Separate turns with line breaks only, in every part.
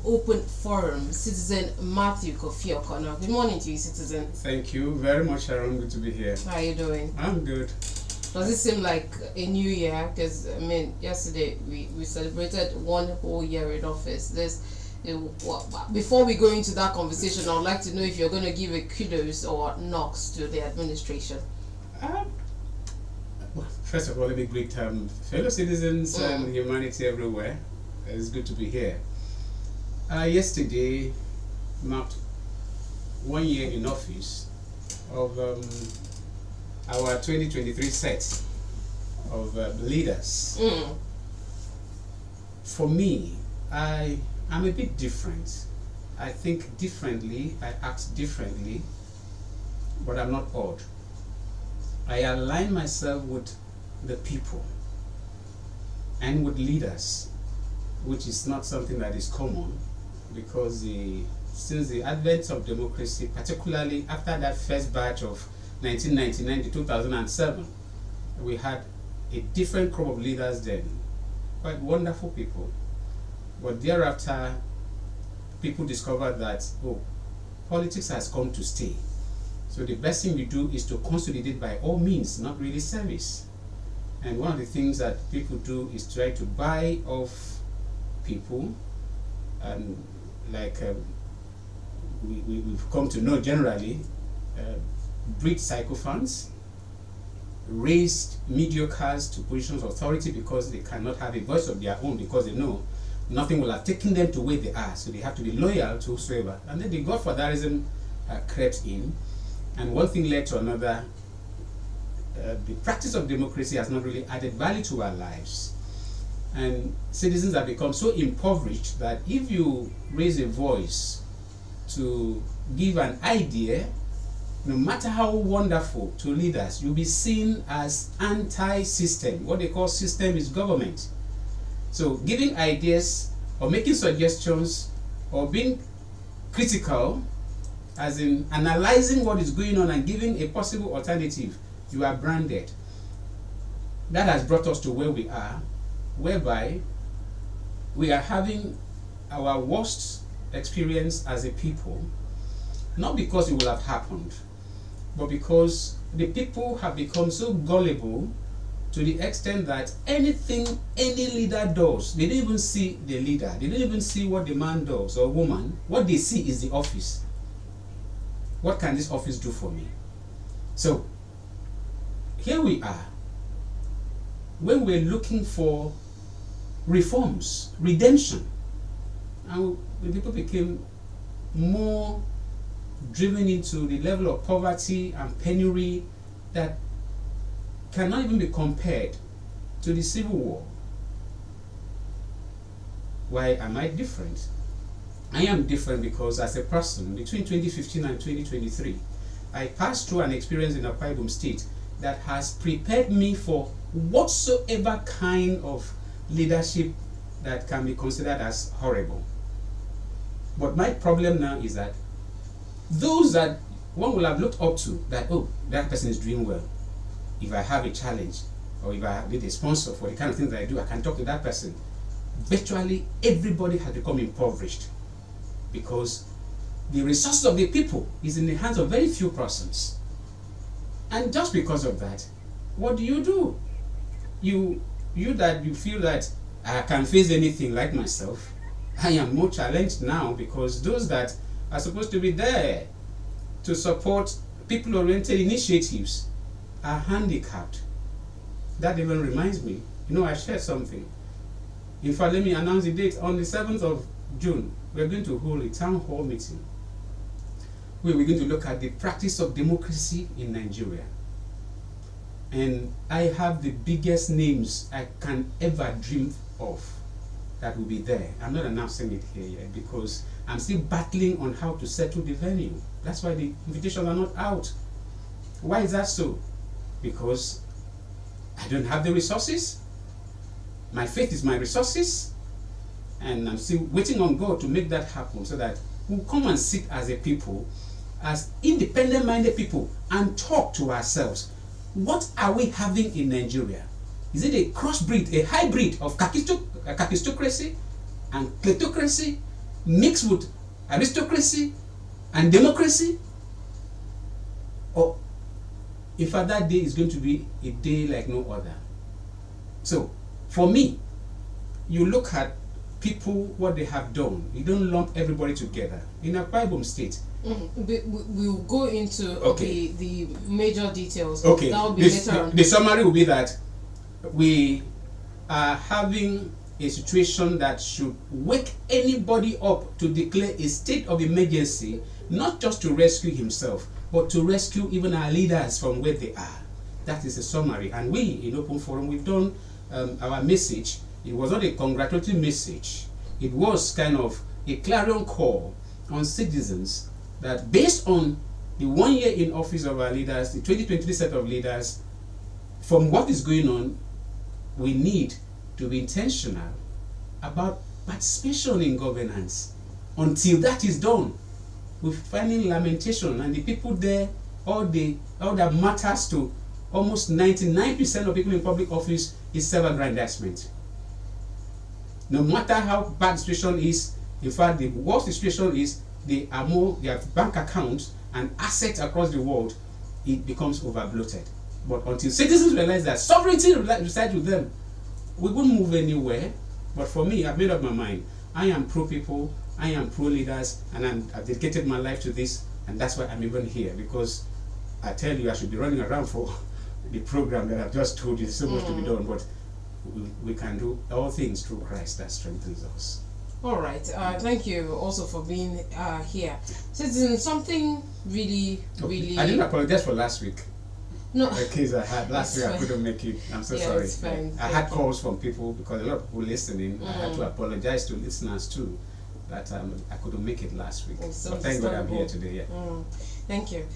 Open Forum, Citizen Matthew Kofi O'Connor. Good morning to you, Citizen.
Thank you very much, Sharon. Good to be here.
How are you doing?
I'm good.
Does it seem like a new year? Because, I mean, yesterday we celebrated 1 whole year in office. Before we go into that conversation, I would like to know if you're going to give a kudos or knocks to the administration.
Well, first of all, let me greet fellow citizens and humanity everywhere. It's good to be here. Yesterday marked 1 year in office of our 2023 set of leaders. For me, I'm a bit different. I think differently, I act differently, but I'm not odd. I align myself with the people and with leaders, which is not something that is common, because since the advent of democracy, particularly after that first batch of 1999 to 2007, we had a different crop of leaders then, quite wonderful people. But thereafter, people discovered that, politics has come to stay. So the best thing we do is to consolidate by all means, not really service. And one of the things that people do is try to buy off people, and like we've come to know generally, breed sycophants, raised mediocres to positions of authority because they cannot have a voice of their own, because they know nothing will have taken them to where they are, so they have to be loyal to whosoever. And then the godfatherism crept in, and one thing led to another. The practice of democracy has not really added value to our lives, and citizens have become so impoverished that if you raise a voice to give an idea, no matter how wonderful, to leaders, you'll be seen as anti-system. What they call system is government. So giving ideas or making suggestions or being critical, as in analyzing what is going on and giving a possible alternative, you are branded. That has brought us to where we are, whereby we are having our worst experience as a people, not because it will have happened, but because the people have become so gullible to the extent that anything any leader does, they don't even see the leader, they don't even see what the man does or woman. What they see is the office. What can this office do for me? So here we are, when we're looking for reforms, redemption, and the people became more driven into the level of poverty and penury that cannot even be compared to the Civil War. Why am I different? I am different because as a person, between 2015 and 2023, I passed through an experience in Akwa Ibom State that has prepared me for whatsoever kind of leadership that can be considered as horrible. But my problem now is that those that one will have looked up to, that, that person is doing well. If I have a challenge, or if I need a sponsor for the kind of things that I do, I can talk to that person. Virtually everybody has become impoverished because the resources of the people is in the hands of very few persons. And just because of that, what do? You feel that I can face anything like myself. I am more challenged now because those that are supposed to be there to support people-oriented initiatives are handicapped. That even reminds me, I shared something. In fact, let me announce the date. On the 7th of June, we're going to hold a town hall meeting where we're going to look at the practice of democracy in Nigeria. And I have the biggest names I can ever dream of that will be there. I'm not announcing it here yet because I'm still battling on how to settle the venue. That's why the invitations are not out. Why is that so? Because I don't have the resources. My faith is my resources, and I'm still waiting on God to make that happen so that we'll come and sit as a people, as independent-minded people, and talk to ourselves. What are we having in Nigeria? Is it a crossbreed, a hybrid of kakistocracy and kleptocracy mixed with aristocracy and democracy, or in fact that day is going to be a day like no other. So for me, you look at people, what they have done. You don't lump everybody together. In Akwa Ibom State,
we'll go into the major details.
Okay,
that will be later on.
The summary will be that we are having a situation that should wake anybody up to declare a state of emergency, not just to rescue himself, but to rescue even our leaders from where they are. That is a summary. And we in Open Forum, we've done our message. It was not a congratulatory message. It was kind of a clarion call on citizens that based on the 1 year in office of our leaders, the 2023 set of leaders, from what is going on, we need to be intentional about participation in governance. Until that is done, we're finding lamentation, and the people there, all that matters to almost 99% of people in public office is self-aggrandizement. No matter how bad the situation is, in fact, the worst situation is they have bank accounts and assets across the world, it becomes over-bloated. But until citizens realize that sovereignty resides with them, we won't move anywhere. But for me, I've made up my mind. I am pro-people, I am pro-leaders, and I've dedicated my life to this, and that's why I'm even here, because I tell you, I should be running around for the program that I've just told you. There's so much to be done, but we can do all things through Christ that strengthens us.
All right. Thank you also for being here. Citizen, something really.
I didn't apologize for last week.
No.
The case I had last week, I couldn't make it. I'm so sorry.
It's fine.
I had calls from people because a lot of people listening. I had to apologize to listeners too that I couldn't make it last week. But thank God I'm here today. Yeah.
Thank you.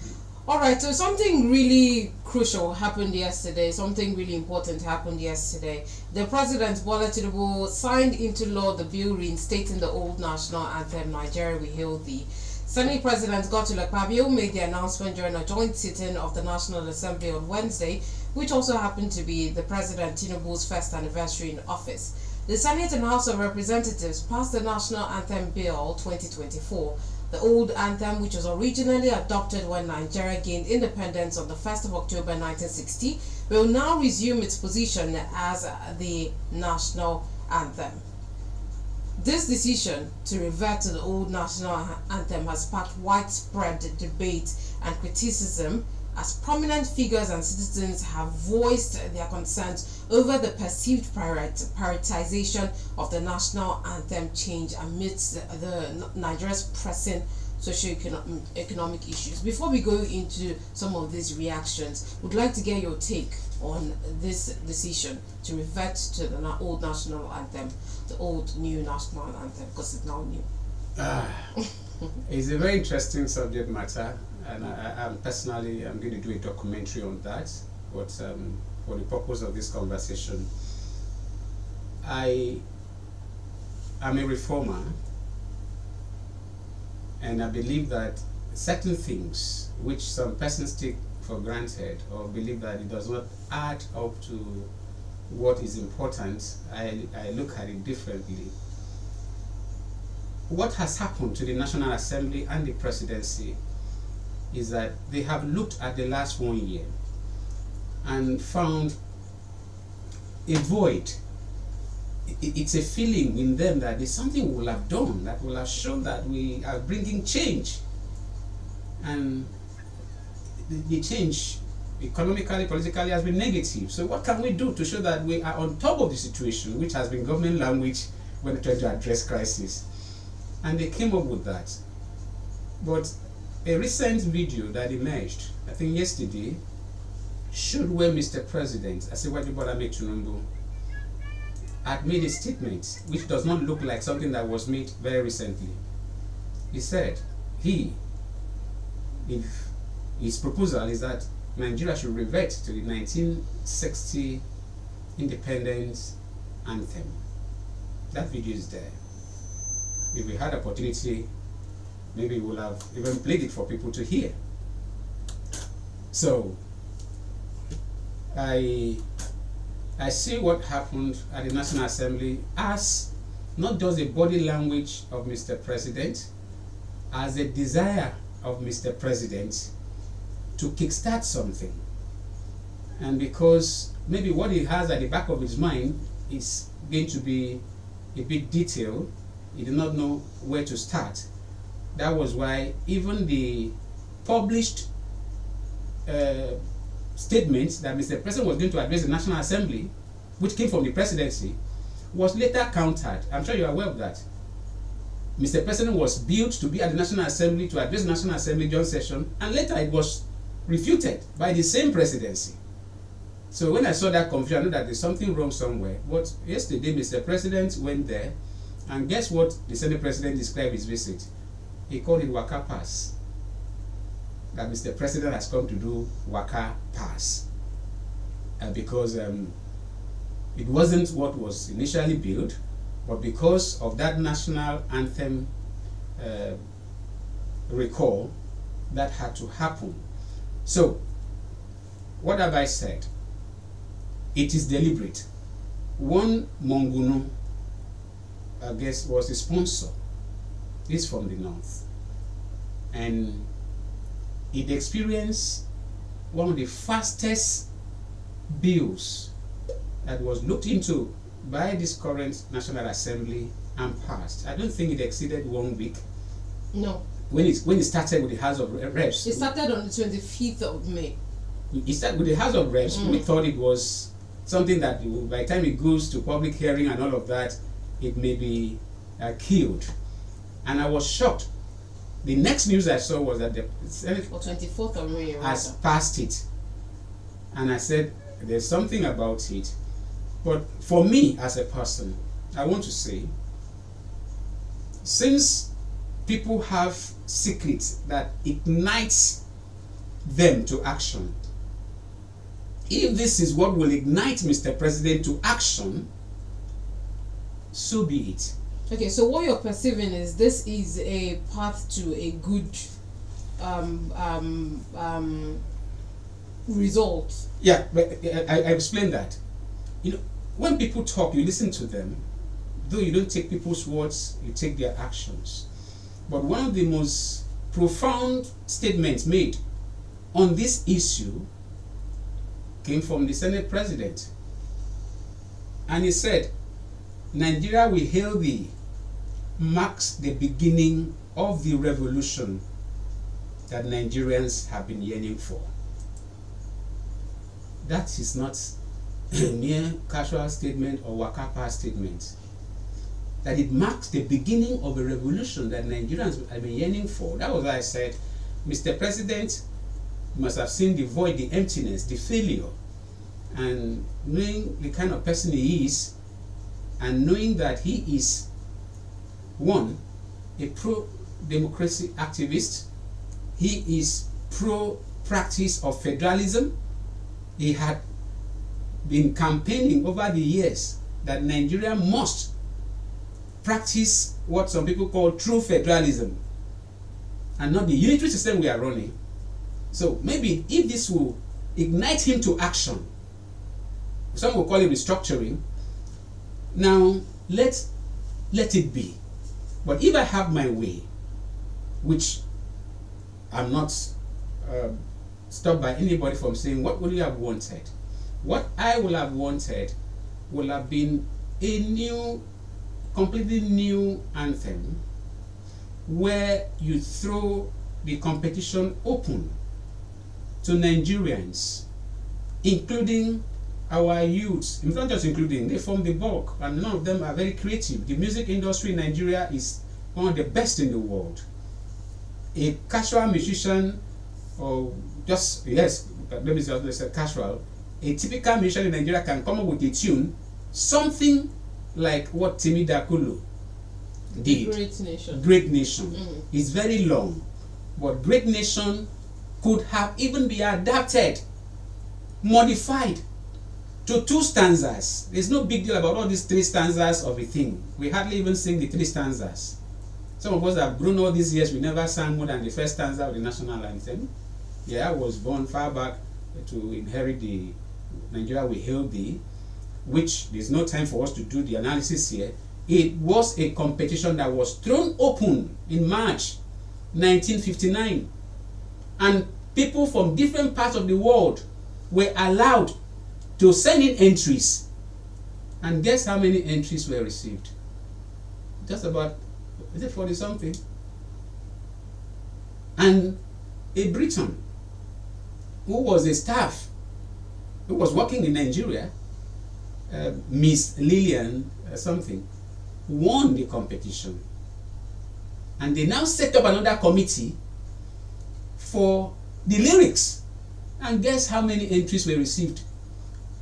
All right, so something really crucial happened yesterday. Something really important happened yesterday. The President, Bola Tinubu, signed into law the bill reinstating the old national anthem, Nigeria We Hail Thee. Senate President Godswill Akpabio made the announcement during a joint sitting of the National Assembly on Wednesday, which also happened to be the President Tinubu's first anniversary in office. The Senate and House of Representatives passed the National Anthem Bill 2024. The old anthem, which was originally adopted when Nigeria gained independence on the 1st of October 1960, will now resume its position as the national anthem. This decision to revert to the old national anthem has sparked widespread debate and criticism, as prominent figures and citizens have voiced their concerns over the perceived prioritization of the national anthem change amidst the Nigeria's pressing socio-economic issues. Before we go into some of these reactions, we'd like to get your take on this decision to revert to the old national anthem, the old new national anthem, because it's now new.
It's a very interesting subject matter, and I'm personally going to do a documentary on that. But for the purpose of this conversation, I am a reformer, and I believe that certain things which some persons take for granted or believe that it does not add up to what is important, I look at it differently. What has happened to the National Assembly and the presidency is that they have looked at the last 1 year and found a void. It's a feeling in them that there's something we will have done that will have shown that we are bringing change, and the change economically, politically has been negative. So what can we do to show that we are on top of the situation, which has been government language when they try to address crisis? And they came up with that. But a recent video that emerged, I think yesterday, showed where Mr. President, Asiwaju Bola Tinubu, had made a statement which does not look like something that was made very recently. He said his proposal is that Nigeria should revert to the 1960 independence anthem. That video is there. If we had opportunity, maybe we'll have even played it for people to hear. So I see what happened at the National Assembly as not just the body language of Mr. President, as a desire of Mr. President to kickstart something. And because maybe what he has at the back of his mind is going to be a bit detailed, he did not know where to start. That was why even the published statement that Mr. President was going to address the National Assembly, which came from the presidency, was later countered. I'm sure you're aware of that. Mr. President was billed to be at the National Assembly to address the National Assembly joint session, and later it was refuted by the same presidency. So when I saw that confusion, I knew that there's something wrong somewhere. But yesterday, Mr. President went there, and guess what the Senate President described his visit? He called it Waka Pass. That Mr. President has come to do Waka Pass. Because it wasn't what was initially billed, but because of that national anthem recall, that had to happen. So, what have I said? It is deliberate. One Monguno, I guess, was the sponsor. He's from the north. And it experienced one of the fastest bills that was looked into by this current National Assembly and passed. I don't think it exceeded 1 week.
No.
When it started with the House of Reps.
It started on the 25th of May.
It started with the House of Reps. We thought it was something that by the time it goes to public hearing and all of that, it may be killed. And I was shocked. The next news I saw was that the Senate
24th of May
has passed it. And I said, there's something about it. But for me as a person, I want to say, since people have secrets that ignites them to action, if this is what will ignite Mr. President to action, so be it.
Okay, so what you're perceiving is this is a path to a good result.
Yeah, but I explained that. You know, when people talk, you listen to them. Though you don't take people's words, you take their actions. But one of the most profound statements made on this issue came from the Senate President. And he said, Nigeria will hail thee marks the beginning of the revolution that Nigerians have been yearning for. That is not a mere casual statement or waka pass statement. That it marks the beginning of a revolution that Nigerians have been yearning for. That was why I said, Mr. President must have seen the void, the emptiness, the failure, and knowing the kind of person he is, and knowing that he is, one, a pro-democracy activist, he is pro-practice of federalism. He had been campaigning over the years that Nigeria must practice what some people call true federalism and not the unitary system we are running. So maybe if this will ignite him to action, some will call it restructuring. Now let it be. But if I have my way, which I'm not stopped by anybody from saying, what would you have wanted? What I would have wanted would have been a new, completely new anthem where you throw the competition open to Nigerians, including our youths. In fact, just including, they form the bulk, and none of them are very creative. The music industry in Nigeria is one of the best in the world. A casual musician, or just, yes, let me say casual, a typical musician in Nigeria can come up with a tune, something like what Timi Dakulu did.
Great Nation.
Great Nation. It's very long, but Great Nation could have even been adapted, modified to 2 stanzas. There's no big deal about all these 3 stanzas of a thing. We hardly even sing the 3 stanzas. Some of us have grown all these years, we never sang more than the first stanza of the national anthem. Yeah, I was born far back to inherit the Nigeria we hail thee, which there's no time for us to do the analysis here. it was a competition that was thrown open in March 1959, and people from different parts of the world were allowed to send in entries. And guess how many entries were received? Just about, is it 40 something? And a Briton who was a staff, who was working in Nigeria, Miss Lillian something, won the competition. And they now set up another committee for the lyrics. And guess how many entries were received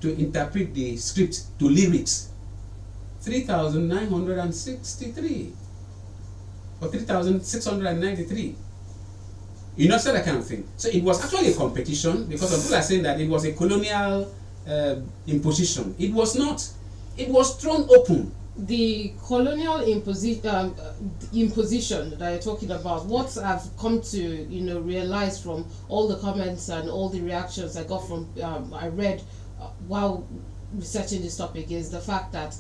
to interpret the script to lyrics? 3,963 or 3,693. You know, so that kind of thing. So it was actually a competition, because some people are saying that it was a colonial imposition. It was not. It was thrown open.
The colonial imposition that you're talking about, what I've come to realize from all the comments and all the reactions I got from I read while researching this topic, is the fact that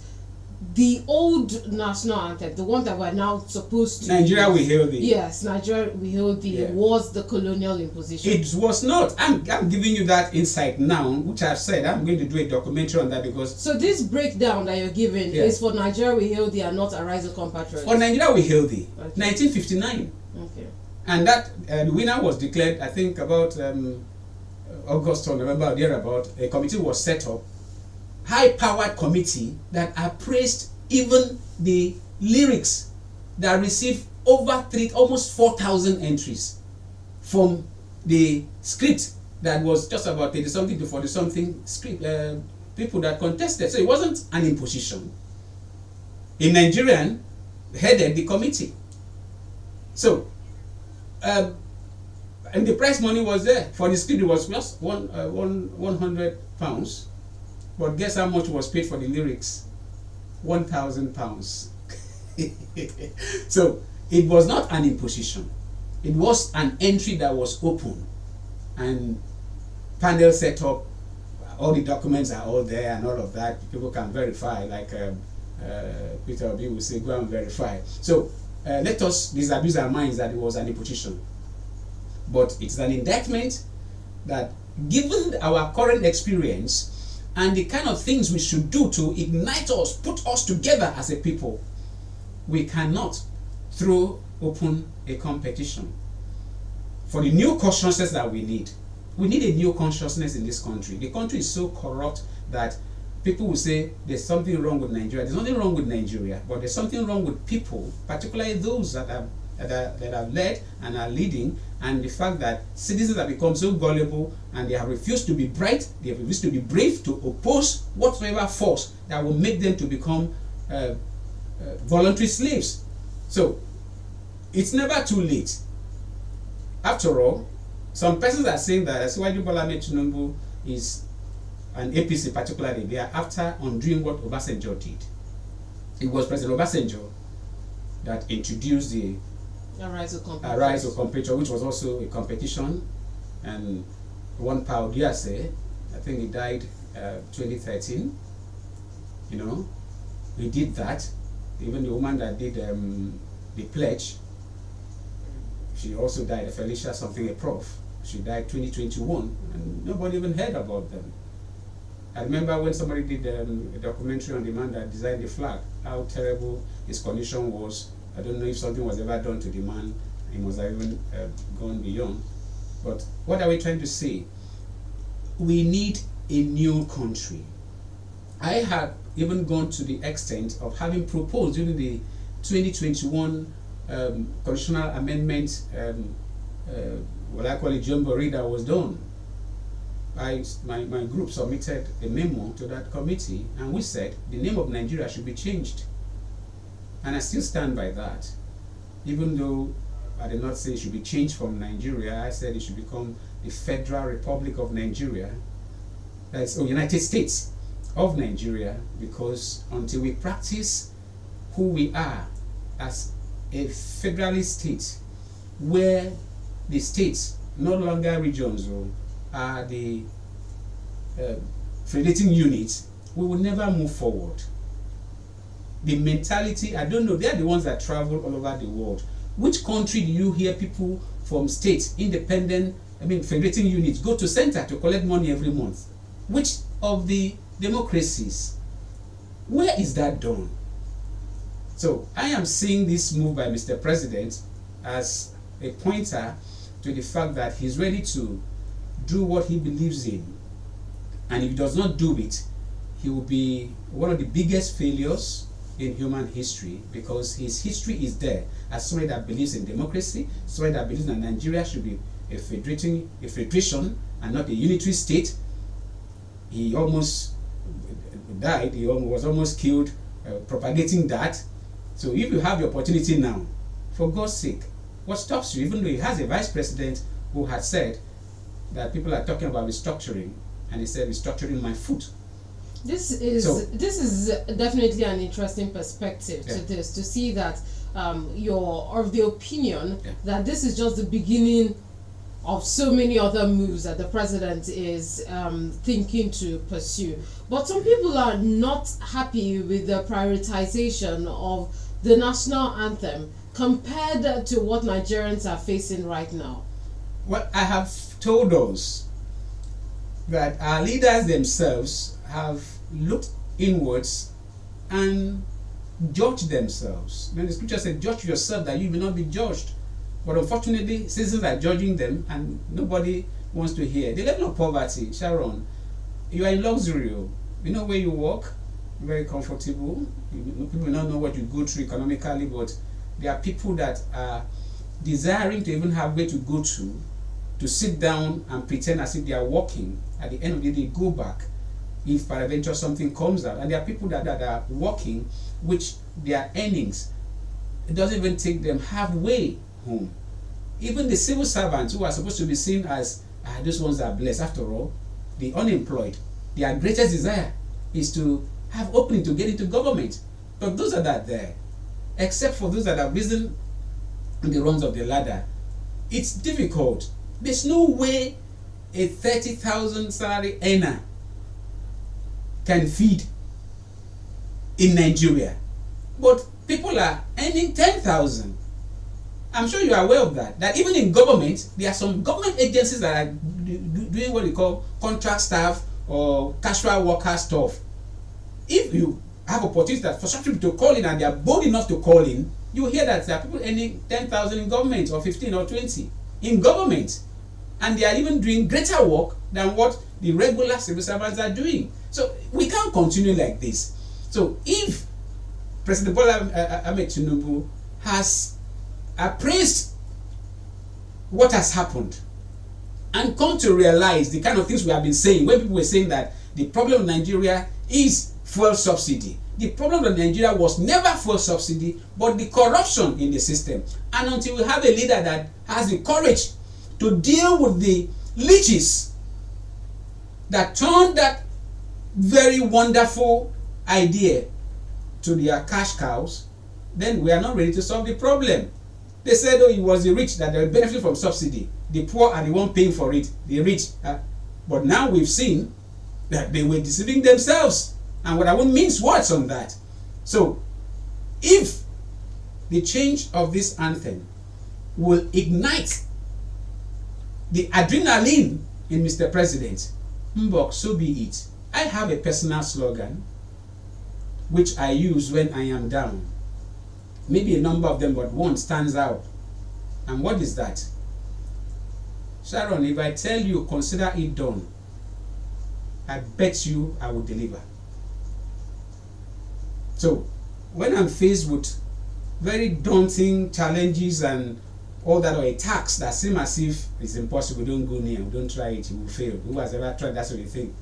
the old national anthem, the one that we're now supposed to
Nigeria We Hail Thee.
Yes, Nigeria We Hail Thee, was the colonial imposition.
It was not. I'm giving you that insight now, which I've said I'm going to do a documentary on that, because
so this breakdown that you're giving is for Nigeria We Hail Thee and not Arise, O Compatriots.
For Nigeria We Hail Thee,
okay.
1959.
Okay.
And that the winner was declared, I think, about August or November or thereabout. A committee was set up, high-powered committee, that appraised even the lyrics that received over almost 4,000 entries from the script that was just about 30-something to 40-something script people that contested. So it wasn't an imposition. A Nigerian headed the committee. So, and the prize money was there. For the script, it was just £100. But guess how much was paid for the lyrics? £1,000. So it was not an imposition. It was an entry that was open, and panel set up. All the documents are all there and all of that. People can verify, like Peter Obi will say, go and verify. So let us disabuse our minds that it was an imposition. But it's an indictment that, given our current experience and the kind of things we should do to ignite us, put us together as a people, we cannot throw open a competition. For the new consciousness that we need a new consciousness in this country. The country is so corrupt that people will say there's something wrong with Nigeria. There's nothing wrong with Nigeria, but there's something wrong with people, particularly those that have led and are leading, and the fact that citizens have become so gullible and they have refused to be bright, they have refused to be brave, to oppose whatsoever force that will make them to become voluntary slaves. So it's never too late. After all, some persons are saying that Asiwaju Bola Ahmed Tinubu is an APC, particularly, they are after undoing what Obasanjo did. It was President Obasanjo that introduced the Arise, O Compatriots, which was also a competition, and one Pao Diase, I think he died 2013. You know, he did that. Even the woman that did the pledge, she also died. Felicia something, a prof. She died 2021, and nobody even heard about them. I remember when somebody did a documentary on the man that designed the flag, how terrible his condition was. I don't know if something was ever done to the man. He must have even gone beyond. But what are we trying to say? We need a new country. I had even gone to the extent of having proposed during the 2021 constitutional amendment, what I call it, jamboree that was done. My group submitted a memo to that committee, and we said the name of Nigeria should be changed. And I still stand by that. Even though I did not say it should be changed from Nigeria, I said it should become the Federal Republic of Nigeria. That's United States of Nigeria, because until we practice who we are as a federalist state, where the states, no longer regions, are the federating units, we will never move forward. the mentality, I don't know, they are the ones that travel all over the world. Which country do you hear people from states, independent, federating units, go to center to collect money every month? Which of the democracies? Where is that done? So I am seeing this move by Mr. President as a pointer to the fact that he's ready to do what he believes in. And if he does not do it, he will be one of the biggest failures in human history, because his history is there as somebody that believes in democracy, somebody that believes that Nigeria should be a federation and not a unitary state. He almost died, he was almost killed propagating that. So if you have the opportunity now, for God's sake, what stops you? Even though he has a vice president who had said that people are talking about restructuring, and he said restructuring my foot.
This is definitely an interesting perspective to this, to see that you're of the opinion that this is just the beginning of so many other moves that the president is thinking to pursue. But some people are not happy with the prioritization of the national anthem compared to what Nigerians are facing right now.
Well, I have told us that our leaders themselves have looked inwards and judged themselves. When the scripture said, judge yourself that you may not be judged. But unfortunately, citizens are judging them and nobody wants to hear. The level of poverty, Sharon, you are in luxury. You know where you work, very comfortable. People may not know what you go through economically, but there are people that are desiring to even have where to go to sit down and pretend as if they are working. At the end of the day, go back if peradventure something comes out. And there are people that are working, which their earnings, it doesn't even take them halfway home. Even the civil servants who are supposed to be seen as those ones that are blessed, after all, the unemployed, their greatest desire is to have opening to get into government. But those that are there, except for those that have risen in the rungs of the ladder, it's difficult. There's no way a 30,000 salary earner can feed in Nigeria. But people are earning 10,000. I'm sure you are aware of that. That even in government, there are some government agencies that are doing what we call contract staff or casual worker stuff. If you have opportunity for such people to call in and they are bold enough to call in, you will hear that there are people earning 10,000 in government, or 15 or 20 in government. And they are even doing greater work than what the regular civil servants are doing. So we can't continue like this. So if President Bola Ahmed Tinubu has appraised what has happened and come to realize the kind of things we have been saying, when people were saying that the problem of Nigeria is fuel subsidy. The problem of Nigeria was never fuel subsidy, but the corruption in the system. And until we have a leader that has the courage to deal with the leeches that turned that very wonderful idea to their cash cows, then we are not ready to solve the problem. They said, oh, it was the rich that they benefit from subsidy. The poor are the one paying for it, the rich. But now we've seen that they were deceiving themselves. And what I won't mince words on that. So, if the change of this anthem will ignite the adrenaline in Mr. President, Mbok, so be it. I have a personal slogan which I use when I am down. Maybe a number of them, but one stands out. And what is that? Sharon, if I tell you, consider it done, I bet you I will deliver. So, when I'm faced with very daunting challenges and all that, or attacks that seem as if it's impossible, don't go near, don't try it, you will fail. Who has ever tried that sort of thing?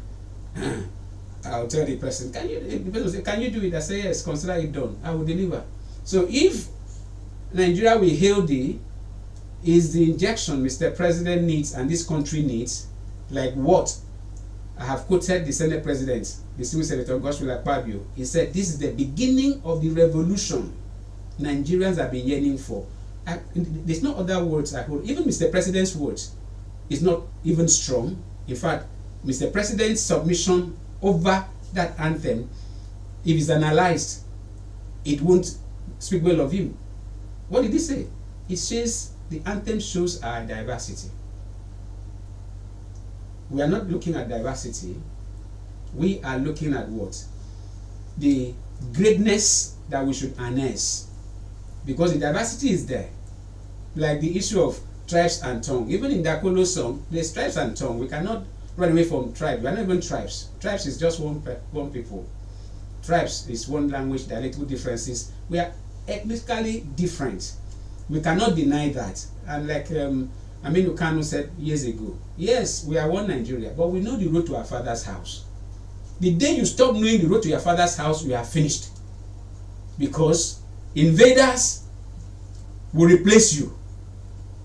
I'll tell the person, can you do it? I say, yes, consider it done. I will deliver. So if Nigeria will hail thee is the injection Mr. President needs and this country needs, like what I have quoted the Senate President, the Civil Senator Godswill Akpabio. He said, this is the beginning of the revolution Nigerians have been yearning for. There's no other words I hold. Even Mr. President's words is not even strong. In fact, Mr. President's submission over that anthem, if it's analyzed, it won't speak well of him. What did he say? It says the anthem shows our diversity. We are not looking at diversity. We are looking at what? The greatness that we should harness. Because the diversity is there. Like the issue of tribes and tongue. Even in the Akolo song, there's tribes and tongue. We cannot run away from tribes. We are not even tribes. Tribes is just one people. Tribes is one language, dialectal differences. We are ethnically different. We cannot deny that. And like Aminu Kano said years ago, yes, we are one Nigeria, but we know the road to our father's house. The day you stop knowing the road to your father's house, we are finished. Because invaders will replace you.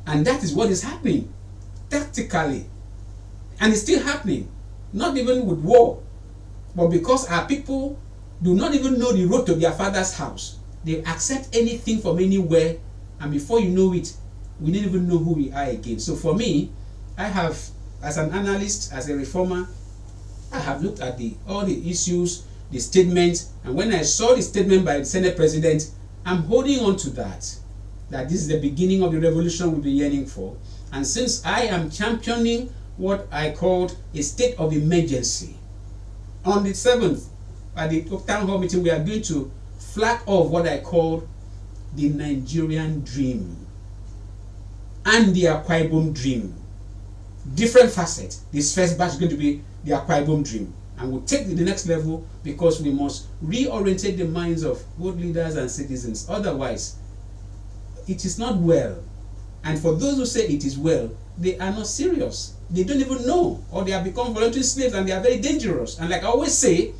And that is what is happening tactically. And it's still happening. Not even with war. But because our people do not even know the road to their father's house. They accept anything from anywhere, and before you know it, we don't even know who we are again. So for me, I have, as an analyst, as a reformer, I have looked at all the issues, the statements, and when I saw the statement by the Senate President, I'm holding on to that this is the beginning of the revolution we've been yearning for. And since I am championing what I called a state of emergency, on the 7th, at the town hall meeting, we are going to flag off what I call the Nigerian dream and the Akwa Ibom dream. Different facets. This first batch is going to be the Akwa Ibom dream, and we'll take it to the next level because we must reorientate the minds of both leaders and citizens. Otherwise, it is not well. And for those who say it is well, they are not serious. They don't even know, or they have become voluntary slaves, and they are very dangerous. And like I always say,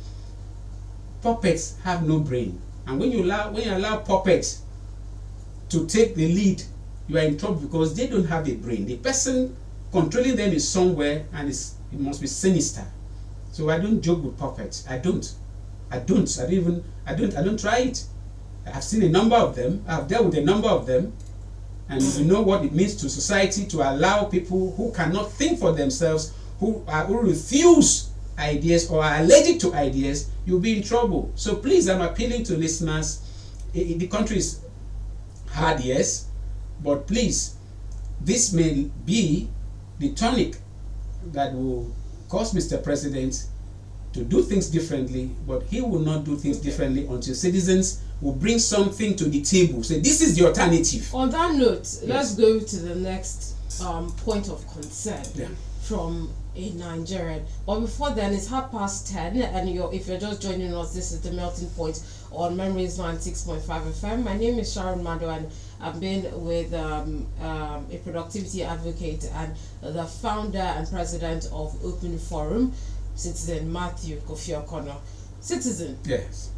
puppets have no brain. And when you allow puppets to take the lead, you are in trouble because they don't have a brain. The person controlling them is somewhere, and it must be sinister. So I don't joke with puppets. I don't try it. I've seen a number of them. I've dealt with a number of them. And you know what it means to society to allow people who cannot think for themselves, who refuse ideas or are allergic to ideas, you'll be in trouble. So please, I'm appealing to listeners. The country is hard, yes, but please, this may be the tonic that will cause Mr. President to do things differently, but he will not do things differently until citizens will bring something to the table. So this is the alternative.
On that note, let's go to the next point of concern from a Nigerian. But before then, it's 10:30, and if you're just joining us, this is the Melting Point on Memories 96.5 FM. My name is SHARON, and I've been with a productivity advocate and the founder and president of Open Forum, Citizen Matthew Kofi Okono. Citizen.
Yes.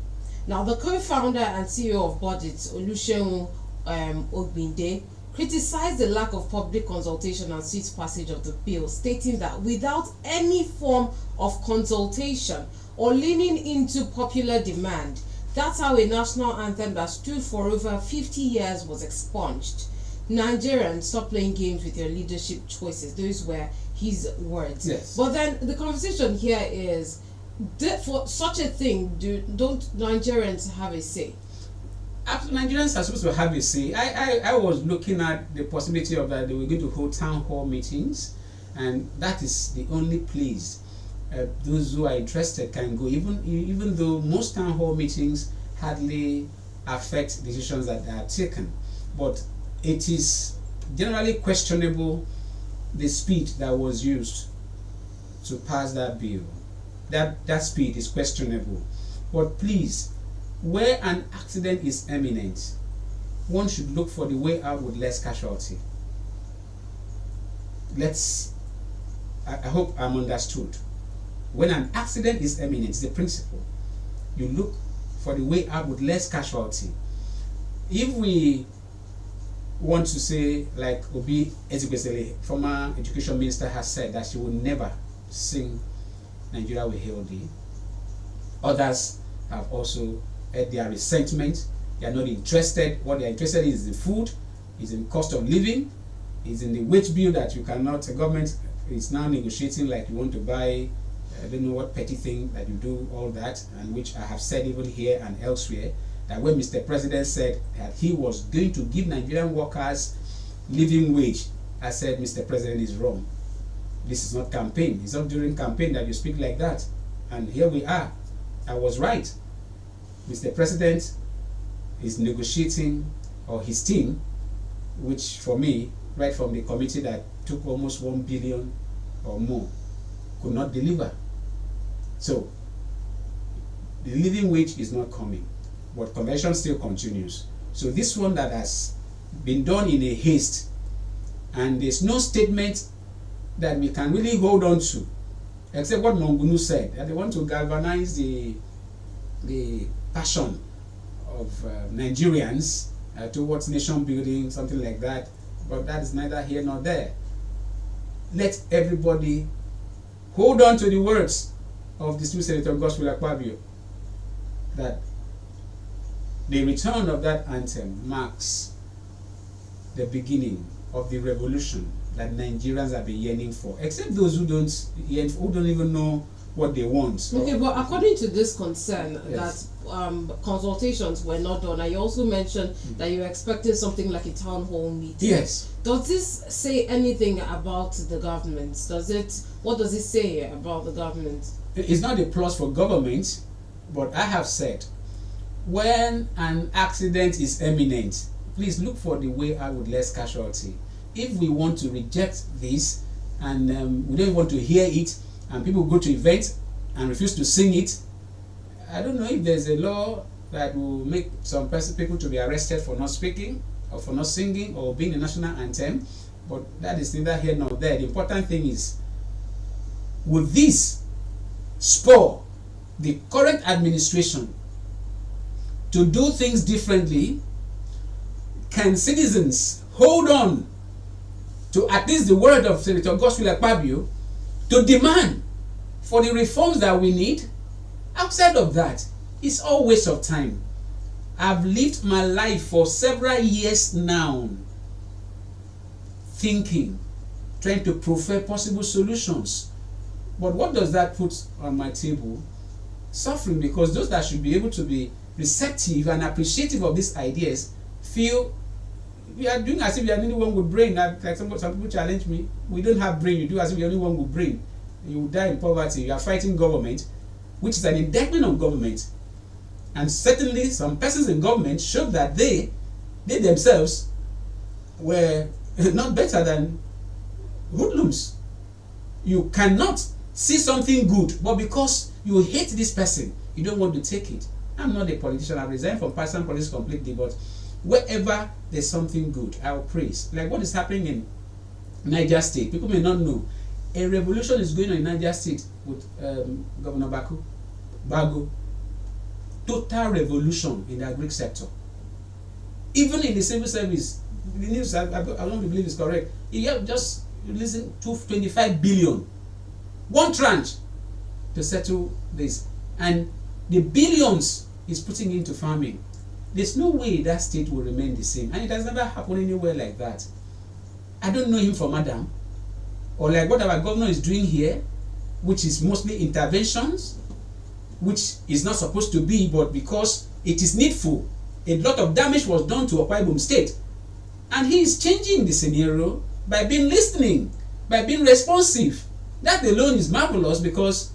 Now, the co-founder and CEO of Budget, Olusegun Ogbinde, criticized the lack of public consultation and swift passage of the bill, stating that without any form of consultation or leaning into popular demand, that's how a national anthem that stood for over 50 years was expunged. Nigerians, stop playing games with your leadership choices. Those were his words.
Yes.
But then the conversation here is, for such a thing, don't Nigerians have a say?
Nigerians are supposed to have a say. I was looking at the possibility of that they were going to hold town hall meetings, and that is the only place those who are interested can go, even though most town hall meetings hardly affect decisions that are taken. But it is generally questionable the speed that was used to pass that bill. That speed is questionable. But please, where an accident is imminent, one should look for the way out with less casualty. I hope I'm understood. When an accident is imminent, it's the principle. You look for the way out with less casualty. If we want to say, like Obi Ezekwesili, former education minister, has said that she will never sing Nigeria will hail thee. Others have also had their resentment. They are not interested. What they are interested in is the food, is in cost of living, is in the wage bill that you cannot, the government is now negotiating like you want to buy, I don't know what petty thing that you do, all that, and which I have said even here and elsewhere, that when Mr. President said that he was going to give Nigerian workers living wage, I said, Mr. President is wrong. This is not campaign. It's not during campaign that you speak like that. And here we are. I was right. Mr. President is negotiating, or his team, which for me, right from the committee that took almost 1 billion or more, could not deliver. So the living wage is not coming, but convention still continues. So this one that has been done in a haste, and there's no statement that we can really hold on to, except what Mongunu said, that they want to galvanize the passion of Nigerians towards nation building, something like that. But that is neither here nor there. Let everybody hold on to the words of the Senator Gospel Akpabio, that the return of that anthem marks the beginning of the revolution that Nigerians have been yearning for, except those who don't even know what they want.
Okay, but according to this concern,
yes,
that consultations were not done, I also mentioned that you're expecting something like a town hall meeting.
Yes.
Does this say anything about the government? What does it say about the government?
It's not a plus for government, but I have said, when an accident is imminent, please look for the way out with less casualty. If we want to reject this, and we don't want to hear it, and people go to events and refuse to sing it, I don't know if there's a law that will make some people to be arrested for not speaking, or for not singing, or being the national anthem, but that is neither here nor there. The important thing is, will this spur the current administration to do things differently? Can citizens hold on to at least the word of Senator Gospel Akpabio to demand for the reforms that we need? Outside of that, it's all waste of time. I've lived my life for several years now thinking, trying to prefer possible solutions. But what does that put on my table? Suffering, because those that should be able to be receptive and appreciative of these ideas feel we are doing as if we are the only one with brain. Like some people challenge me, we don't have brain, you do as if you're the only one with brain. You will die in poverty. You are fighting government, which is an indictment on government. And certainly some persons in government showed that they themselves were not better than hoodlums. You cannot see something good, but because you hate this person, you don't want to take it. I'm not a politician. I've resigned from partisan politics completely, but wherever there's something good, I'll praise. Like what is happening in Niger State. People may not know. A revolution is going on in Niger State with Governor Bago. Total revolution in the agri sector. Even in the civil service, the news, I don't believe is correct. You have just releasing 225 billion, one tranche to settle this, and the billions is putting into farming. There's no way that state will remain the same, and it has never happened anywhere like that. I don't know him from Adam, or like what our governor is doing here, which is mostly interventions, which is not supposed to be, but because it is needful. A lot of damage was done to Akwa Ibom State, and he is changing the scenario by being listening, by being responsive. That alone is marvelous, because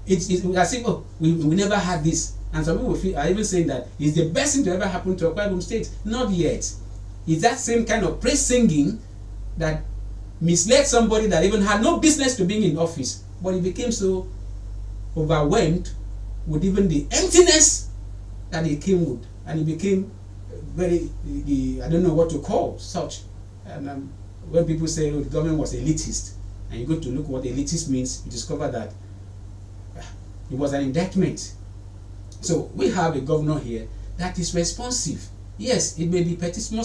it's as if we never had this. And some people are even saying that it's the best thing to ever happen to Akwa Ibom State. Not yet. It's that same kind of praise singing that misled somebody that even had no business to being in office, but he became so overwhelmed with even the emptiness that he came with, and he became very, I don't know what to call such. And when people say, oh, the government was elitist, and you go to look what elitist means, you discover that it was an indictment. So we have a governor here that is responsive. Yes, it may be petty, small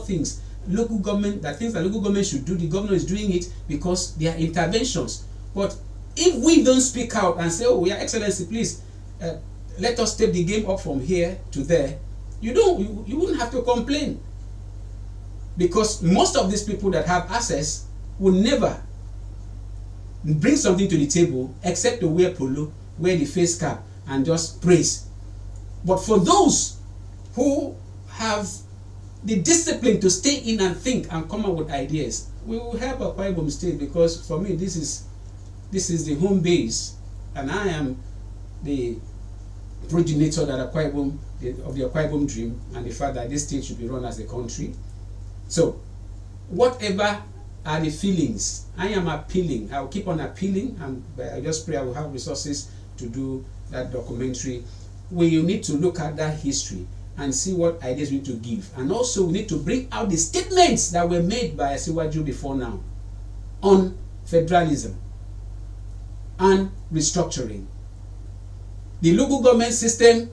things. Local government, that things that local government should do, the governor is doing it because they are interventions. But if we don't speak out and say, oh, Your Excellency, please, let us take the game up from here to there, you wouldn't have to complain, because most of these people that have access will never bring something to the table except to wear polo, wear the face cap, and just praise. But for those who have the discipline to stay in and think and come up with ideas, we will help Akwa Ibom State, because for me this is the home base, and I am the progenitor that of the Akwa Ibom dream, and the fact that this state should be run as a country. So whatever are the feelings, I am appealing. I will keep on appealing, and I just pray I will have resources to do that documentary. We need to look at that history and see what ideas we need to give, and also we need to bring out the statements that were made by Asiwaju before now on federalism and restructuring. The local government system,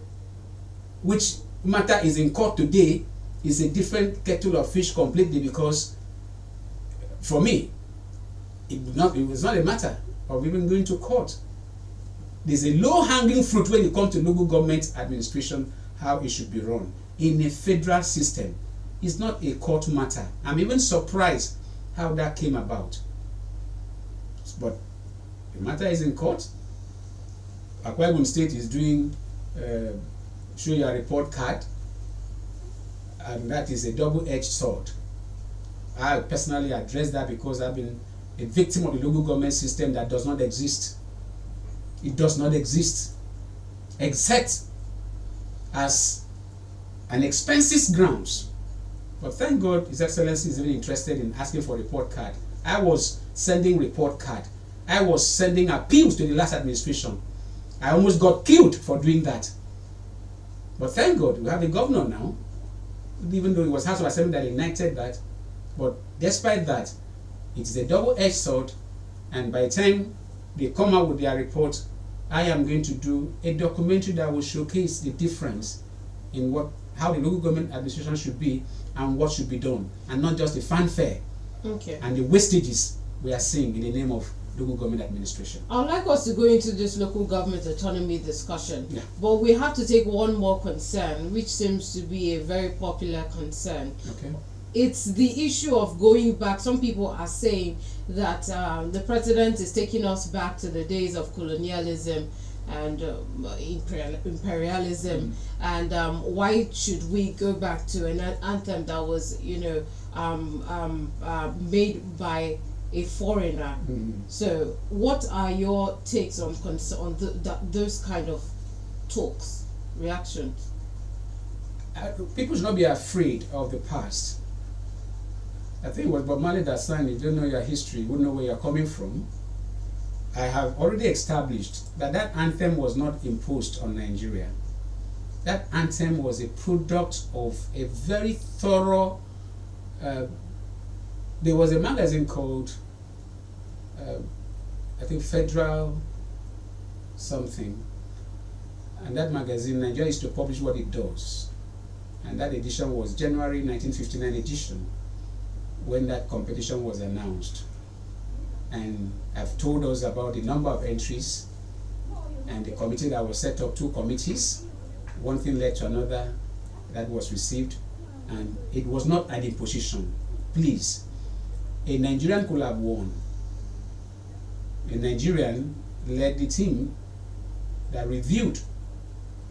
which matter is in court today, is a different kettle of fish completely, because for me it was not a matter of even going to court. There's a low-hanging fruit when it comes to local government administration, how it should be run in a federal system. It's not a court matter. I'm even surprised how that came about. But the matter is in court. Akwa Ibom State is doing show your report card, and that is a double-edged sword. I personally address that because I've been a victim of the local government system that does not exist. It does not exist, except as an expenses grounds. But thank God His Excellency is even interested in asking for report card. I was sending report card. I was sending appeals to the last administration. I almost got killed for doing that. But thank God we have a governor now, even though it was House of Assembly that ignited that. But despite that, it is a double-edged sword, and by the time they come out with their report, I am going to do a documentary that will showcase the difference in how the local government administration should be and what should be done, and not just the fanfare and the wastages we are seeing in the name of local government administration.
I'd like us to go into this local government autonomy discussion, but we have to take one more concern, which seems to be a very popular concern.
Okay.
It's the issue of going back. Some people are saying that the president is taking us back to the days of colonialism and imperialism, and why should we go back to an anthem that was, made by a foreigner? So what are your takes on those kind of talks, reactions?
People should not be afraid of the past. I think it was Bob Marley that sang, "You don't know your history, you wouldn't know where you're coming from." I have already established that anthem was not imposed on Nigeria. That anthem was a product of a very thorough. There was a magazine called, I think, Federal something, and that magazine, Nigeria used to publish what it does, and that edition was January 1959 edition, when that competition was announced. And I've told us about the number of entries and the committee that was set up, 2 committees. One thing led to another that was received, and it was not an imposition. Please, a Nigerian could have won. A Nigerian led the team that reviewed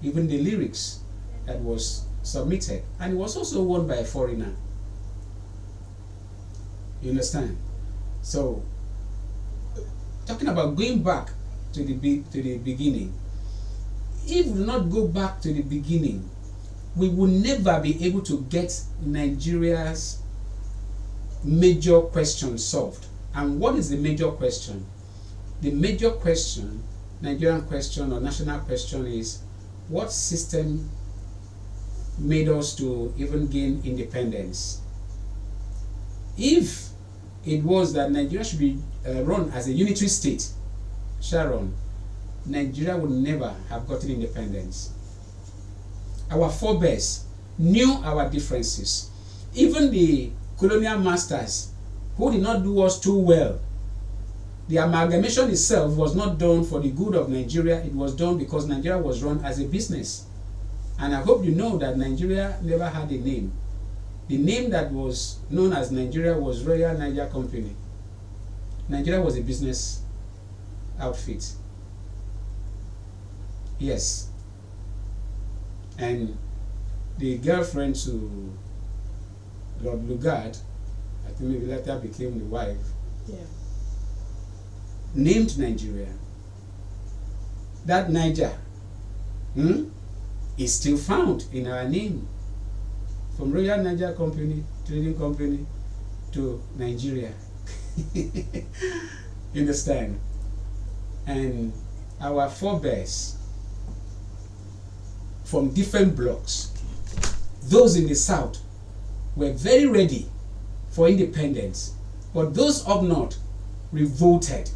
even the lyrics that was submitted, and it was also won by a foreigner. You understand? So, talking about going back to the beginning, if we do not go back to the beginning, we will never be able to get Nigeria's major question solved. And what is the major question? The major question, Nigerian question or national question, is what system made us to even gain independence? If it was that Nigeria should be run as a unitary state, SHARON, Nigeria would never have gotten independence. Our forebears knew our differences. Even the colonial masters, who did not do us too well, the amalgamation itself was not done for the good of Nigeria. It was done because Nigeria was run as a business. And I hope you know that Nigeria never had a name. The name that was known as Nigeria was Royal Niger Company. Nigeria was a business outfit. Yes. And the girlfriend to Lord Lugard, I think maybe later became the wife, named Nigeria. That Niger is still found in our name. From Royal Niger Company, Trading Company to Nigeria. You understand? And our forebears from different blocks, those in the south were very ready for independence, but those up north revolted.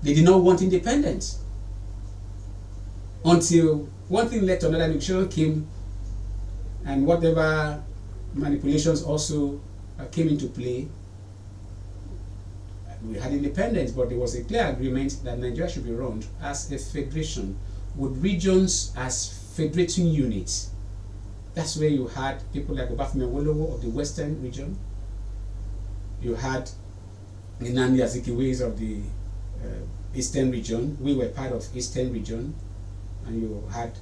They did not want independence until one thing led to another. Negotiation came, and whatever manipulations also came into play. We had independence, but there was a clear agreement that Nigeria should be run as a federation with regions as federating units. That's where you had people like Obafemi Awolowo of the western region. You had the Nnamdi Azikiwes of the eastern region. We were part of eastern region, and you had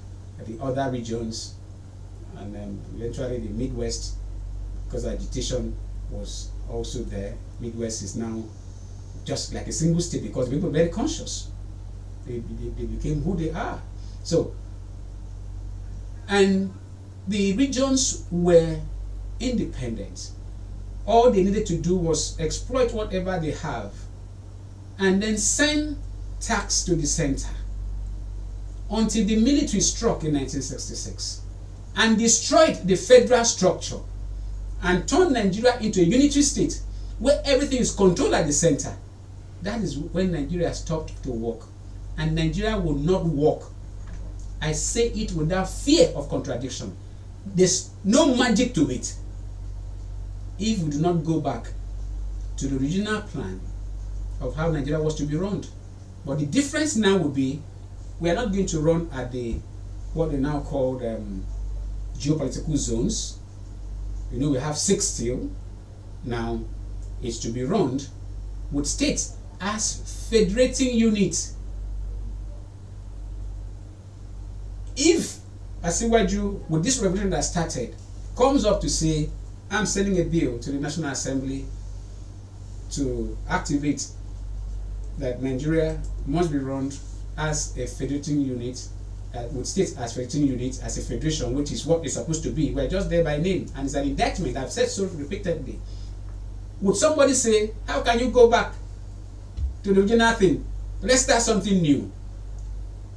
the other regions, and then eventually the Midwest, because agitation was also there. Midwest is now just like a single state because people were very conscious. They became who they are. So, and the regions were independent. All they needed to do was exploit whatever they have and then send tax to the center until the military struck in 1966 and destroyed the federal structure and turned Nigeria into a unitary state where everything is controlled at the center. That is when Nigeria stopped to work. And Nigeria will not work. I say it without fear of contradiction. There's no magic to it if we do not go back to the original plan of how Nigeria was to be run. But the difference now will be we are not going to run at the what they now call geopolitical zones. You know, we have 6 still. Now it's to be run with states as federating units. If Asiwaju, with this revolution that started, comes up to say, I'm sending a bill to the National Assembly to activate that Nigeria must be run as a federating unit, with states as federating units, as a federation, which is what it's supposed to be. We're just there by name, and it's an indictment. I've said so repeatedly. Would somebody say, how can you go back to the original thing? Let's start something new.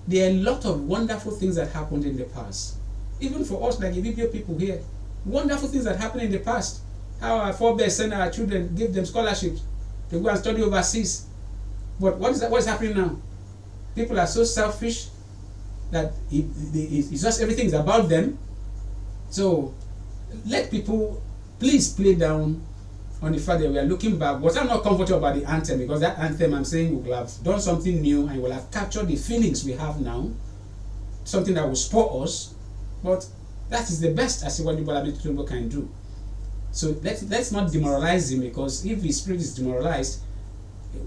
There are a lot of wonderful things that happened in the past. Even for us, like Ibibio people here, wonderful things that happened in the past. How our forebears send our children, give them scholarships to go and study overseas. But what is happening now? People are so selfish that it's just everything is about them. So let people please play down on the fact that we are looking back. But I'm not comfortable about the anthem, because that anthem, I'm saying, we will have done something new and we will have captured the feelings we have now, something that will spur us. But that is the best Asiwaju Bola Tinubu can do. So let's not demoralize him, because if his spirit is demoralized,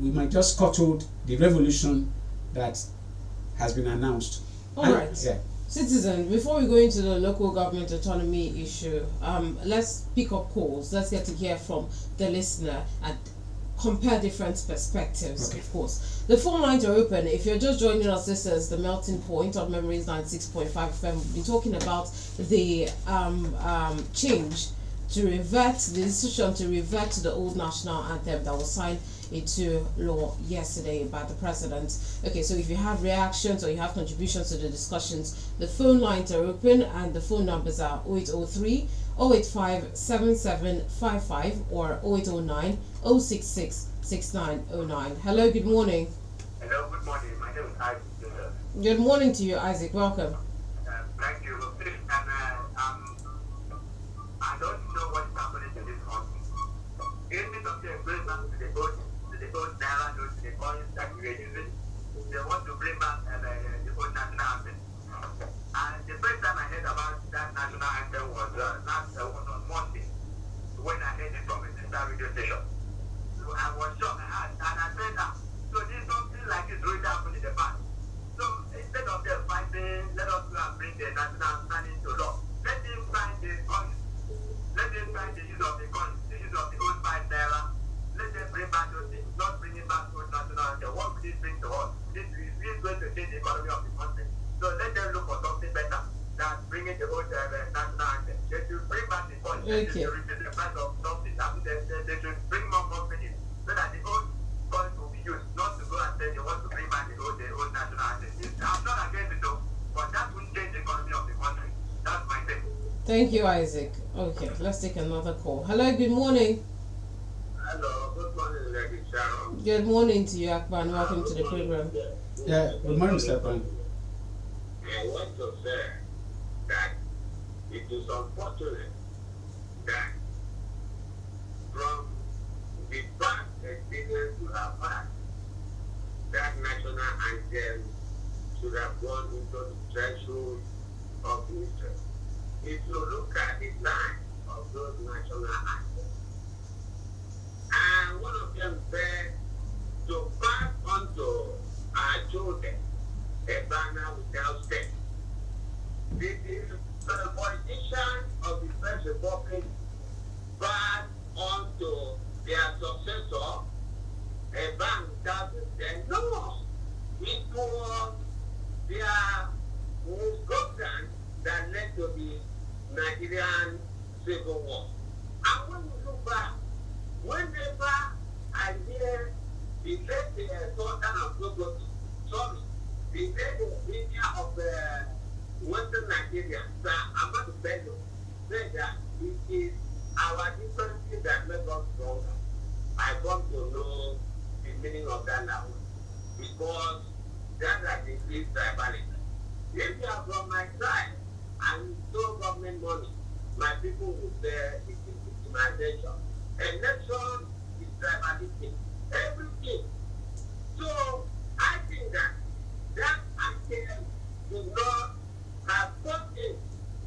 we might just scuttle the revolution that has been announced.
All right. Yeah. Citizen, before we go into the local government autonomy issue, let's pick up calls. Let's get to hear from the listener and compare different perspectives, of course. The phone lines are open. If you're just joining us, this is the melting point of Memories 96.5 FM. We've been talking about the change to revert, the decision to revert to the old national anthem that was signed into law yesterday by the president. Okay, so if you have reactions or you have contributions to the discussions, the phone lines are open and the phone numbers are 0803 085 7755 or 0809 066 6909. Hello, good morning.
Hello, good morning. My name is Isaac.
Good morning to you, Isaac. Welcome.
Thank you. I don't know what is happening to this country. Instead of them going back to the old naira notes, the coins that we were using, they want to bring back the old national anthem. And the first time I heard about that national anthem was on Monday, when I heard it from a sister radio station. So I was shocked, and I said, so this is something like this really happened in the past. So instead of them fighting, let us go and bring the national anthem into law. Let them find the the coins. Let them find the use of the coins, the use of the old 5 naira. Let them bring back those things, not bringing back old national anthem. What will this bring to us? This is going to change the economy of the country. So let them look for something better than bringing the old national anthem. They should bring back the coins. They should reduce the price of something. They should bring more companies so that the old coins will be used, not to go and say they want to bring back the old national anthem. I'm not against it though, but that will change the economy of the country. That's my thing.
Thank you, Isaac. Okay, let's take another call. Hello, good morning.
Hello, good morning, Lady Sharon.
Good morning to you, Akban. Welcome to the program.
Yeah, good morning, Mr. Pan.
I want to say that it is unfortunate that from the past experience you have had, that national anthem should have gone into the threshold of history. If you look at the line of those national anthems, and one of them said to pass on to our children a banner without state. The politicians of the French Republic pass on to their successor a banner without state. No, it was their misconduct that led to the Nigerian Civil War. And when you look back, whenever I hear the late Sultan of Sokoto, sorry, the late leader of Western Nigeria, Sir Ahmadu Bello, said that it is our differences that make us stronger. I come to know the meaning of that language because that is the tribalism. If you are from my side and show government money, my people will say it is victimization. Election is tribalistic. Everything. So I think that anthem do not have something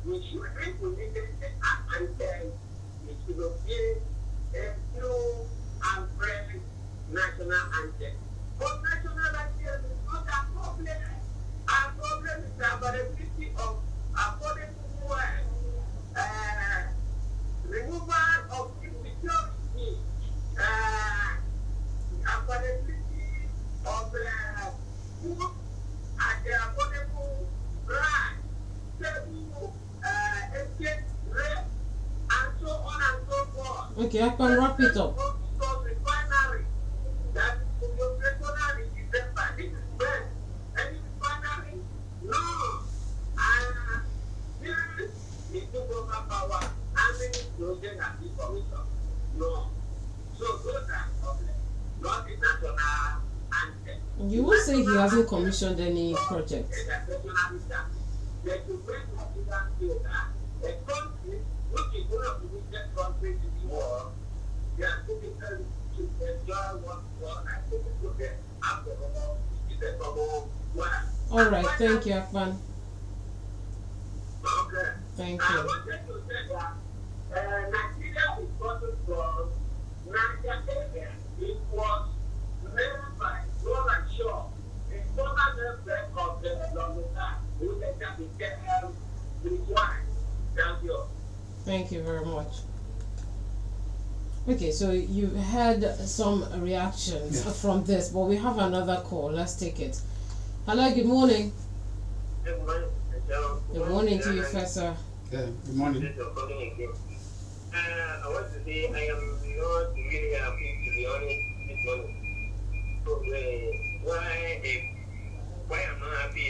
which should be needed an anthem which will be a true and fresh national anthem. But national anthem is not a problem. Our problem is the availability of affordable wealth, removal of insecurity, availability of food at the affordable price, stable exchange rate, and so on and so forth.
Okay, I can wrap it up.
Refinery that is operational in December. This is best. Any refinery? No. And still it took over power. How many children have been commissioned? No. So those are problems, not the national anthem.
You will say he hasn't commissioned any project.
They should bring Nigerian children, a country which is one of the richest countries in the world. They are citizens to enjoy what I think is good after all. It's a common one.
All right, thank you, Akban.
Okay.
Thank
I
you.
wanted to say that Nigeria is gotten from Niger area. It was made by Roland Shaw, the former president of the London, who later became his wife. Thank you.
Thank you very much. Okay, so you had some reactions from this, but we have another call. Let's take it. Hello, good morning.
Good morning, Sharon.
Good morning to you, Professor.
Yeah, good morning.
I want to say I am not really happy, to be honest, this morning. So, why I'm not happy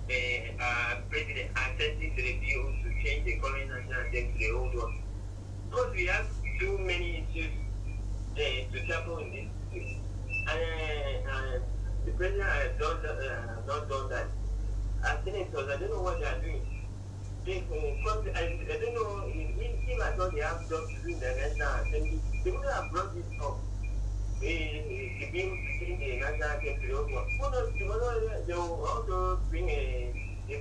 is President attempting to the bill to change the current national anthem to the old one. Because we have too many issues to tackle in this. And the president has not done that. As senators, I don't know what they are doing. I don't know if I thought they have jobs to do in the national assembly, they would have brought this up. The bill to change the national anthem to the old one. They will also bring a bill to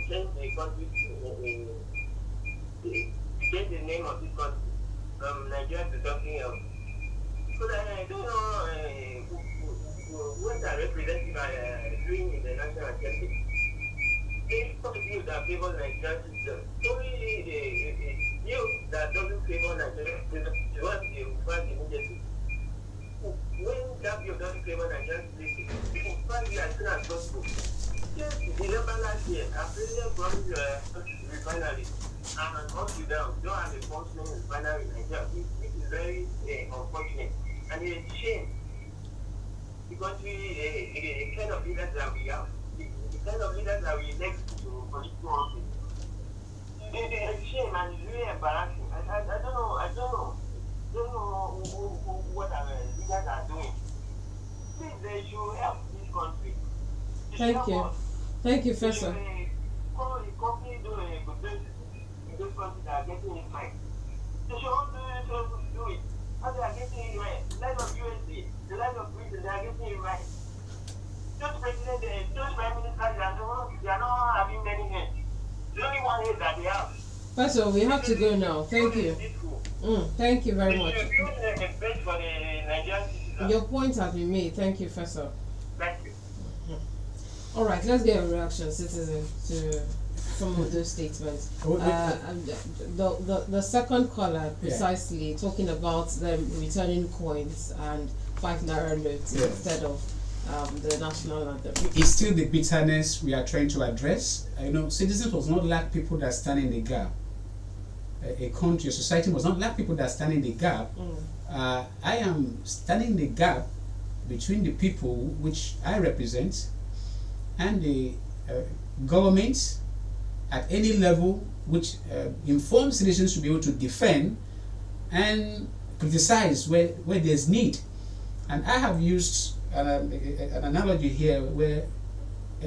change the country, to change the name of this country from Nigeria to something else. But I don't know what are representative are doing in the national assembly. They contribute that people Nigerian system. So we you that doesn't favor Nigeria is what they find immediately. When that bill doesn't favor Nigerian citizens, people find it as soon as possible. Yes, December last year, our president promised refinery and up to down, don't have a functioning refinery in Nigeria, which is very unfortunate. And it's a shame because the kind of leaders that we have, the kind of leaders that we elect to political office, it's a shame and it's really embarrassing. I don't know what our leaders are doing. Please, they should help this country.
Thank you. Thank you, Professor.
Company doing a good business in those countries that are getting it right. They should also do it. How they are getting it right. The life of USA, the life of Britain, they are getting it right. Those presidents, those prime ministers, they are not having many heads. The only one head that they have.
Professor, we have to go now. Thank you. Thank you very much. Your point has been made. Thank you, Professor.
Thank you.
All right, let's get a reaction, citizen, to some of those statements. The second caller, precisely, talking about them returning coins and 5 naira notes instead of the national anthem.
It's still the bitterness we are trying to address. Citizens must not lack people that stand in the gap. A country, a society must not lack people that stand in the gap. I am standing in the gap between the people which I represent and the government at any level which informs citizens to be able to defend and criticize where there's need. And I have used an analogy here where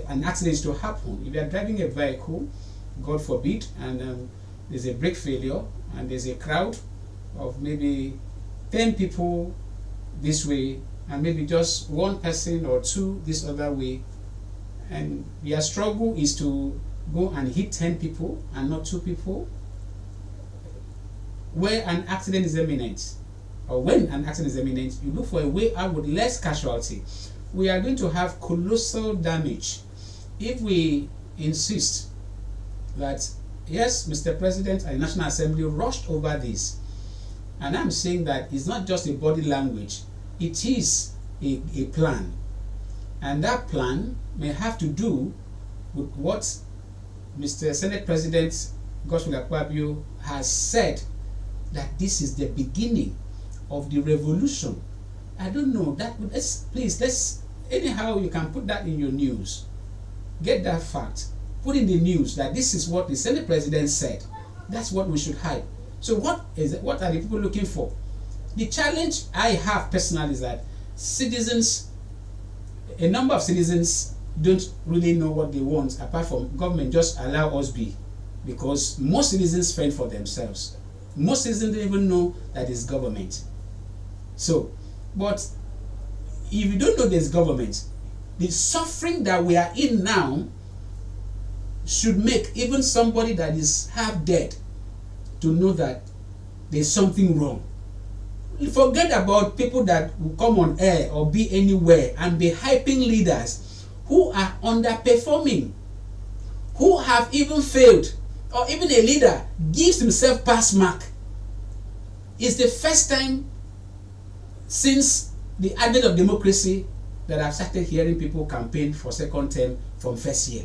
an accident is to happen. If you are driving a vehicle, God forbid, and there's a brake failure and there's a crowd of maybe 10 people this way and maybe just one person or two this other way, and your struggle is to go and hit 10 people and not 2 people, where an accident is imminent, or when an accident is imminent, you look for a way out with less casualty. We are going to have colossal damage if we insist that, yes, Mr. President and the National Assembly rushed over this. And I'm saying that it's not just a body language, it is a plan. And that plan may have to do with what Mr. Senate President Godswill Akpabio has said, that this is the beginning of the revolution. I don't know, let's anyhow you can put that in your news. Get that fact. Put in the news that this is what the Senate President said. That's what we should hype. So what are the people looking for? The challenge I have personally is that a number of citizens don't really know what they want, apart from government just allow us be, because most citizens fend for themselves. Most citizens don't even know that it's government. So, but if you don't know there's government, the suffering that we are in now should make even somebody that is half dead to know that there's something wrong. Forget about people that will come on air or be anywhere and be hyping leaders who are underperforming, who have even failed, or even a leader gives himself pass mark. It's the first time since the advent of democracy that I've started hearing people campaign for second term from first year.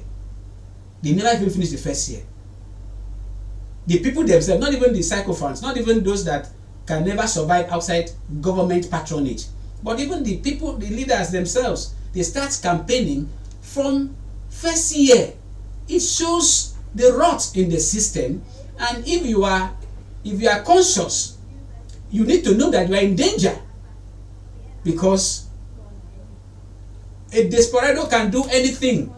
They never even finish the first year. The people themselves, not even the sycophants, not even those that can never survive outside government patronage, but even the people, the leaders themselves, they start campaigning from first year. It shows the rot in the system, and if you are conscious, you need to know that you are in danger, because a desperado can do anything.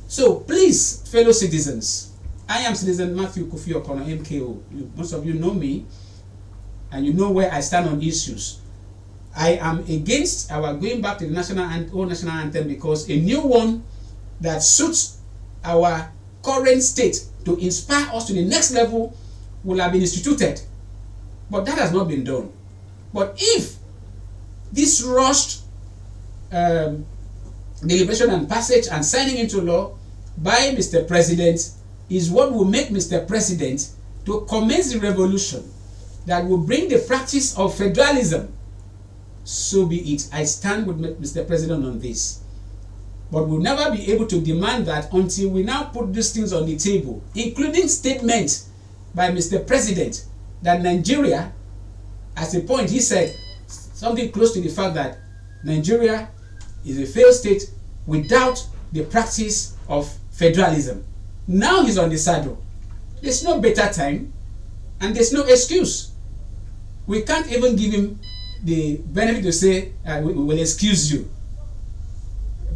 So please, fellow citizens, I am Citizen Matthew Kofi Okono, MKO. Most of you know me, and you know where I stand on issues. I am against our going back to the national anthem, because a new one that suits our current state to inspire us to the next level will have been instituted. But that has not been done. But if this rushed deliberation and passage and signing into law by Mr. President is what will make Mr. President to commence the revolution that will bring the practice of federalism, so be it. I stand with Mr. President on this. But we'll never be able to demand that until we now put these things on the table, including statements by Mr. President that Nigeria, at a point he said something close to the fact that Nigeria is a failed state without the practice of federalism. Now he's on the saddle. There's no better time and there's no excuse. We can't even give him the benefit to say, we will excuse you.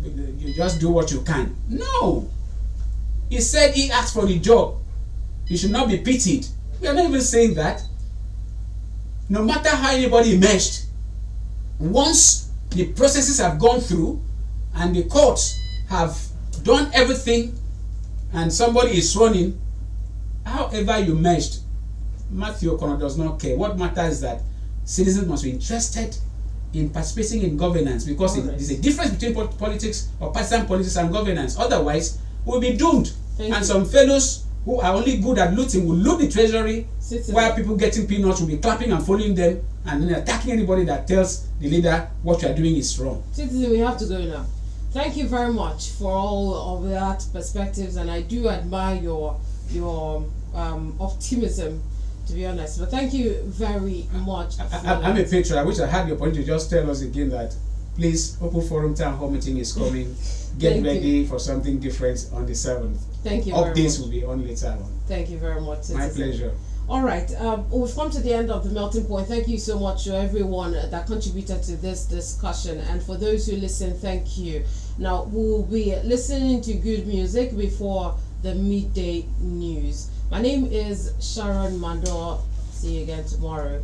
You just do what you can. No. He said he asked for the job. He should not be pitied. We are not even saying that. No matter how anybody emerged, once the processes have gone through and the courts have done everything and somebody is sworn in, however you merged, Matthew O'Connor does not care. What matters is that citizens must be interested in participating in governance, because there's a difference between politics or partisan politics and governance. Otherwise, we'll be doomed. Some fellows who are only good at looting will loot the treasury, while people getting peanuts will be clapping and following them and then attacking anybody that tells the leader what you are doing is wrong.
Citizen, we have to go now. Thank you very much for all of that perspectives, and I do admire your optimism, to be honest. But thank you very much.
I'm a patron. I wish I had the opportunity to just tell us again that please, Open Forum Town Hall meeting is coming. Get ready for something different on the 7th.
Thank you very much.
Updates will be on later on.
Thank you very much, citizen.
My pleasure.
All right, we've come to the end of the melting point. Thank you so much to everyone that contributed to this discussion, and for those who listen, thank you. Now we'll be listening to good music before the midday news. My name is Sharon MANDOR. See you again tomorrow.